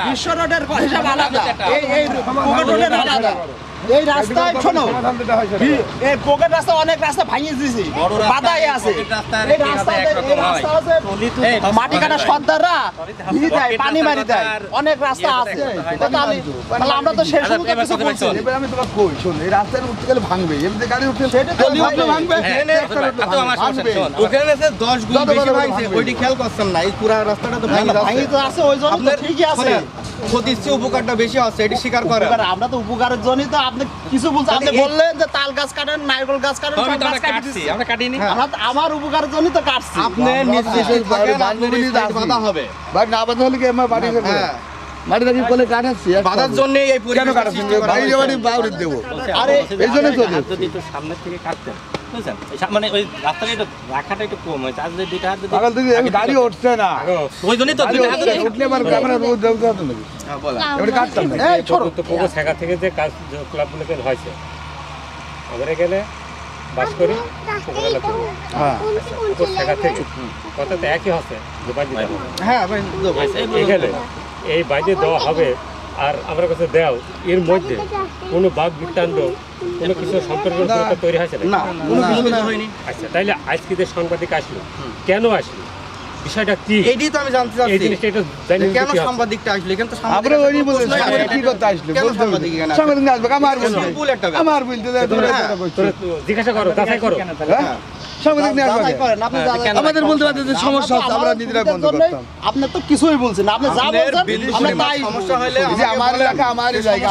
বিশ্ব রোডের হিসাব আলাদা, এই পকেট রোডের আলাদা। এই রাস্তায় শোনো, এই পকেট রাস্তা অনেক রাস্তা ভাঙিয়ে দিয়েছি, বাধাই আছে। এই রাস্তা মাটি কাটা সর্দাররা পানি মারি দেয়, অনেক রাস্তা আছে। তাহলে আমরা তো শেষ কিছু বলছি। আমি তোমাকে কই, শোন, এই রাস্তায় উঠতে গেলে ভাঙবে, এমনি গাড়ি উঠতে ভাঙবে। ওখানে 10 গুণ বেশি ভাঙছে, ওইটি খেয়াল করছেন না। এই পুরো রাস্তাটা তো ভাঙি তো আছে, ওই জন্য তো ঠিকই আছে। ক্ষতির চেয়ে উপকারটা বেশি আছে, এটি স্বীকার করে। আমরা তো উপকারের জন্যই তো আপনি কিছু বলছেন। আপনি বললেন যে তাল গাছ কাটেন, নারকেল গাছ কাটেন, সব গাছ কাটছি, আমরা কাটিনি। আমার উপকারের জন্যই তো কাটছি। আপনি নির্দেশের বাধা হবে ভাই, না বাধা হলে কি আমার বাড়ি থেকে মাটি দাবি বলে কাটাচ্ছি, বাধার জন্য এই কেন কাটাচ্ছি? বাড়ি বাড়ি বাউরি দেবো, আরে এই জন্য তো যদি একটু সামনের থেকে কাটতেন, বুঝছেন, মানে ওই রাস্তাটা একটু রাখাটা একটু কম হয়েছে। আর যদি দুইটা হাত যদি পাগল দিদি গাড়ি উঠছে না, ওই জন্যই তো দুইটা হাত উঠলে আমার ক্যামেরা রোজ দেবো তো নাকি? এবারে কাটতাম না। এই ছোট তো পুরো ছেঁকা থেকে যে কাজ ক্লাবগুলোতে হয়েছে, আমরা গেলে বাস করি হ্যাঁ পুরো ছেঁকা থেকে কথা তো একই হচ্ছে যে বাইরে দিতে হবে। হ্যাঁ ভাই, এখানে এই বাইরে দেওয়া হবে, আর আমার কাছে দেও এর মধ্যে কোনো বাঘ বৃত্তান্ত কোনো কিছু সম্পর্ক তৈরি হয়েছে না, কোনো কিছু হয়নি। আচ্ছা, তাইলে আজকে যে সাংবাদিক আসলো, কেন আসলো, বিষয়টা কি? এইটাই তো আমি জানতে এই চাচ্ছি, জিনিসটা একটু জানি কেন সাংবাদিকটা আসলো? এখানে তো আমরা ওই বলে কি করতে আসলে বলতে সাংবাদিক এখানে সাংবাদিক না আসবে, আমার বলতে ভুল একটা ব্যাপার। আমার বলতে তোরা জিজ্ঞাসা করো, যাচাই করো। সাংবাদিক নিয়ে আসবে। যাচাই করেন, আপনি আমাদের বলতে পারতে যে সমস্যা হচ্ছে, আমরা নিজেরা বন্ধ করতাম। আপনি তো কিছুই বলছেন না, আপনি যা বলছেন আমরা তাই। সমস্যা হলে এই যে আমার এলাকা আমারই জায়গা,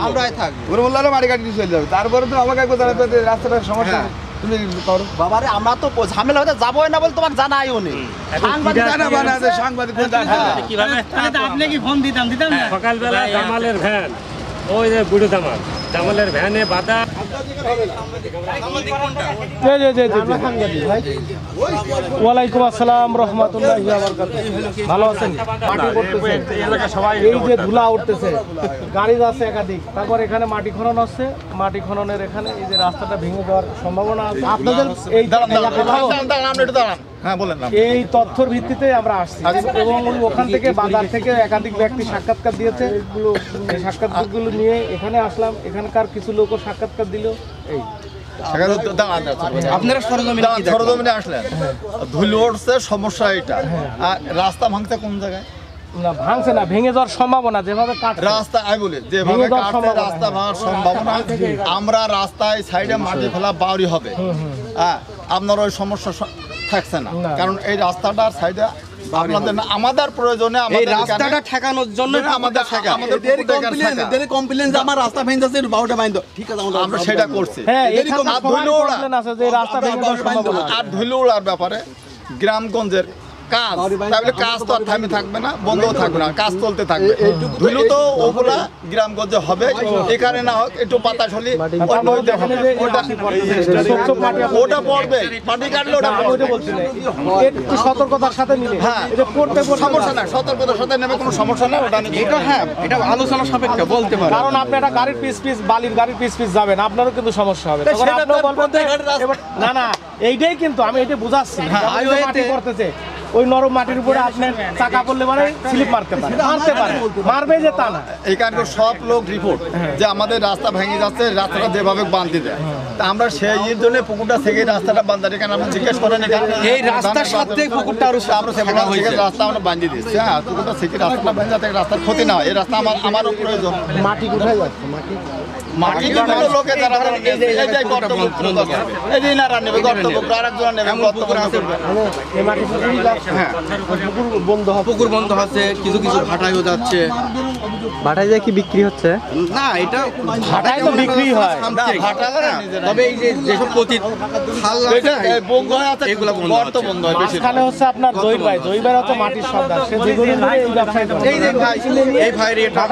আমরাই থাকবো। ওর বললাম মাটি কাটি চলে যাবে, তারপরে তো আমাকে একবার জানাতে হবে রাস্তাটার সমস্যা তুমি করো। বাবারে আমরা তো ঝামেলা হতে যাবোই না বলে তোমাকে জানাইও নি। সাংবাদিক জানা বানাতে সাংবাদিক কিভাবে আপনি কি ফোন দিতাম না? সকালবেলা জামালের ভ্যান, ওই যে বুড়ো জামালের ভ্যানে বাধা। ওয়ালাইকুম আসসালাম রহমতুল্লাহি ওয়া বারাকাতুহু। ভালো আছেন? মাটি করতেছে এই যে ধুলা উঠতেছে, গাড়ি যাচ্ছে একাধিক, তারপর এখানে মাটি খনন হচ্ছে, মাটি খননের এখানে এই যে রাস্তাটা ভেঙে যাওয়ার সম্ভাবনা আছে। আপনাদের এই এই তথ্যের ভিত্তিতে আমরা আসছি এবং ওখান থেকে বাজার থেকে একাধিক ব্যক্তি সাক্ষাৎকার দিয়েছে, এই সাক্ষাৎকারগুলো নিয়ে এখানে আসলাম। এখানকার কিছু লোকও সাক্ষাৎকার দিল। এই আপনারা সরজমিনে আসলেন, ধুলো উঠছে, সমস্যা এটা। আর রাস্তা ভাঙছে কোন জায়গায়? না ভাঙছে না, ভেঙে যাওয়ার সম্ভাবনা যেভাবে কাটছে রাস্তা আমি বলি যেভাবে কাটছে রাস্তা ভাঙার সম্ভাবনা। আমরা রাস্তায় সাইডে মাটি ফেলা বাউরি হবে, হ্যাঁ, আপনার ওই সমস্যা থাকছে না, কারণ এই রাস্তাটার সাইডে আপনাদের না, আমাদের প্রয়োজনে এই রাস্তাটা ঠেকানোর জন্য আমাদের কমপ্লেইন যে আমার রাস্তা ভেঙে যাচ্ছে, বাউটা বাইন্ধ, ঠিক আছে, আমরা সেটা করছি। হ্যাঁ, এখানে কমপ্লেইন আছে যে রাস্তা ভেঙে যাওয়ার সম্ভাবনা। আর ধুলো ওড়ার ব্যাপারে গ্রামগঞ্জের কাজ, তাহলে কাজ তো আর থামে থাকবে না, বন্ধও থাকবে না, কাজ চলতে থাকবে। ধুলো তো ওগুলা গ্রামগঞ্জে হবে, এখানে না হোক একটু বাতাস হলে ওটা পড়বে, মাটি কাটলে ওটা একটু সতর্কতার সাথে নিলে হ্যাঁ সমস্যা না, সতর্কতার সাথে নেবে, কোনো সমস্যা না। ওটা এটা হ্যাঁ, এটা আলোচনা সাপেক্ষে বলতে পারে, কারণ আপনি একটা গাড়ির পিস বালির গাড়ির পিস যাবেন, আপনারও কিন্তু সমস্যা হবে। তখন আপনিও বলবেন না না, এইটাই কিন্তু আমি এটা বুঝাচ্ছি। মাটি করতেছে ওই নরম মাটির উপরে আপনার চাকা পড়লে মানে স্লিপ মারতে পারে, মারবে যে তা না। এইখানকার সব লোক রিপোর্ট যে আমাদের রাস্তা ভেঙে যাচ্ছে, রাস্তাটা যেভাবে বাঁধতে দেয়, তা আমরা সেই জন্য পুকুরটা থেকে রাস্তাটা বাঁধা, এখানে আমরা জিজ্ঞেস করেন এই রাস্তার সাথে পুকুরটা আরো রাস্তা আমরা বাঁধিয়ে দিচ্ছি। হ্যাঁ, পুকুরটা থেকে রাস্তাটা বেঁধে যাতে রাস্তার ক্ষতি না হয়, এই রাস্তা আমারও প্রয়োজন। মাটি কোথায় যাচ্ছে? মাটি বিভিন্ন লোকে যারা এইটাই কর্তব্য এই যে ইনারা নেবে কর্তব্য, আরেকজন নেবে কর্তব্য করবে। হ্যাঁ, পুকুর বন্ধ হচ্ছে, কিছু কিছু ভাটাইও যাচ্ছে। ভাটায় যায় কি বিক্রি হচ্ছে? না, এটা ভাটায় তো বিক্রি হয়, তবে এই যে যেসব পতি খাল আছে এগুলো বন্ধ হয় বেশি। এখানে হচ্ছে আপনার জয়ীর ভাই হচ্ছে মাটির সর্দার, সে দীর্ঘদিন ধরে এই ব্যবসায় এই যে ভাই, এই ভাইয়ের এটা